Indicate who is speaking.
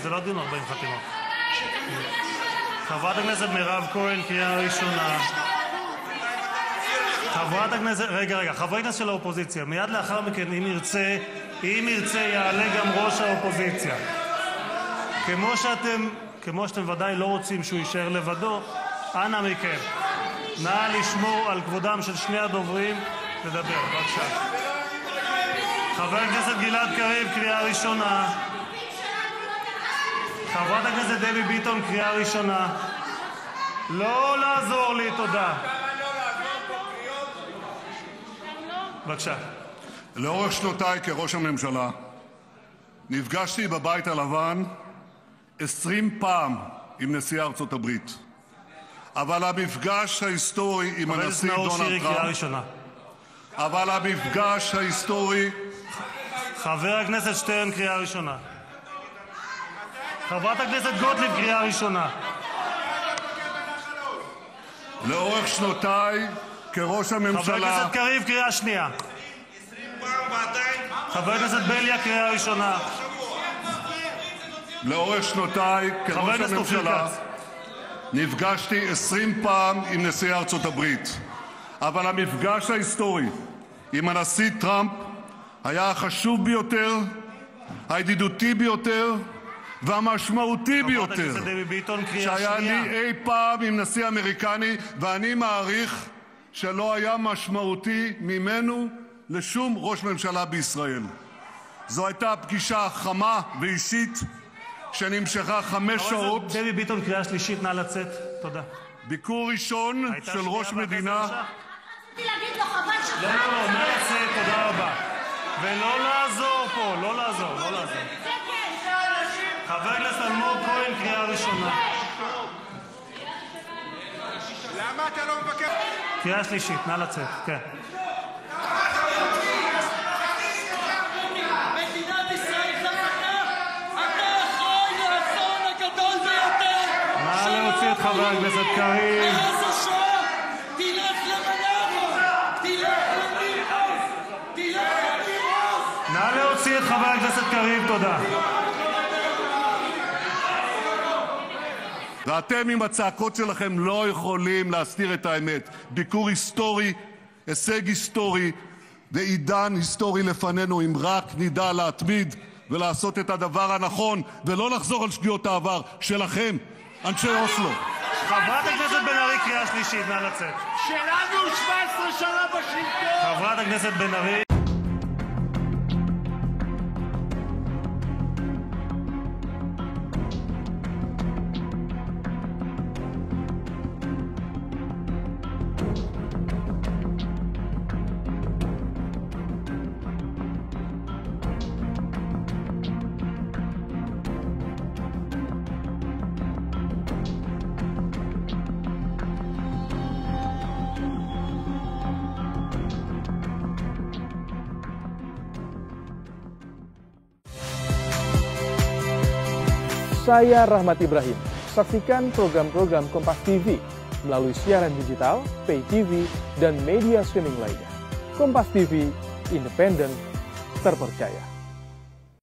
Speaker 1: זה לא דיון 40 חתימות. חברת הכנסת מירב כהן, קריאה ראשונה. חברת הכנסת, רגע, חברי כנסת של האופוזיציה, מיד לאחר מכן, אם ירצה, יעלה גם ראש האופוזיציה. כמו שאתם ודאי לא רוצים שהוא יישאר לבדו, אנא מכם, נא לשמור על כבודם של שני הדוברים, לדבר, בבקשה. חבר הכנסת גלעד קריב, קריאה ראשונה. חברת הכנסת דבי ביטון, קריאה ראשונה. לא לעזור לי, תודה. בבקשה.
Speaker 2: לאורך שנותיי כראש הממשלה נפגשתי בבית הלבן 20 פעם עם נשיא ארצות הברית. אבל המפגש ההיסטורי עם הנשיא דונלד טראמפ, אבל המפגש ההיסטורי...
Speaker 1: חבר הכנסת שטרן, קריאה ראשונה. חברת הכנסת גוטליב, קריאה ראשונה.
Speaker 2: לאורך שנותיי כראש הממשלה...
Speaker 1: חבר הכנסת קריב, קריאה שנייה. חבר הכנסת בליאק, קריאה ראשונה.
Speaker 2: לאורך שנותיי כראש הממשלה נפגשתי 20 פעם עם נשיא ארצות הברית. אבל המפגש ההיסטורי עם הנשיא טראמפ היה החשוב ביותר, הידידותי ביותר והמשמעותי ביותר שהיה לי אי פעם עם נשיא אמריקני, ואני מעריך שלא היה משמעותי ממנו לשום ראש ממשלה בישראל. זו הייתה פגישה חמה ואישית שנמשכה 5 שעות.
Speaker 1: דבי ביטון, קריאה שלישית, נא לצאת. תודה.
Speaker 2: ביקור ראשון של ראש מדינה.
Speaker 1: לא, נא לצאת, תודה רבה. ולא לעזור פה, לא לעזור. חבר הכנסת אלמוג כהן, קריאה ראשונה.
Speaker 3: למה אתה לא מבקר?
Speaker 1: קריאה שלישית, נא לצאת, כן.
Speaker 4: מדינת ישראל חזקה, אתה אחראי לאסון הגדול ביותר.
Speaker 1: נא להוציא את חבר הכנסת קריב.
Speaker 4: מאז השואה, תלך למנרה, תלך לניר עוז.
Speaker 1: נא להוציא את חבר הכנסת קריב, תודה.
Speaker 2: ואתם עם הצעקות שלכם לא יכולים להסתיר את האמת. ביקור היסטורי, הישג היסטורי ועידן היסטורי לפנינו, אם רק נדע להתמיד ולעשות את הדבר הנכון ולא לחזור על שגיאות העבר שלכם, אנשי אוסלו.
Speaker 1: חברת הכנסת בן ארי, קריאה שלישית, נא לצאת.
Speaker 3: שלנו 17 שנה בשלטון.
Speaker 1: חברת הכנסת בן ארי.
Speaker 5: Saya Rahmat Ibrahim. Saksikan program-program Kompas TV melalui siaran digital, pay TV, dan media streaming lainnya. Kompas TV, independen, terpercaya.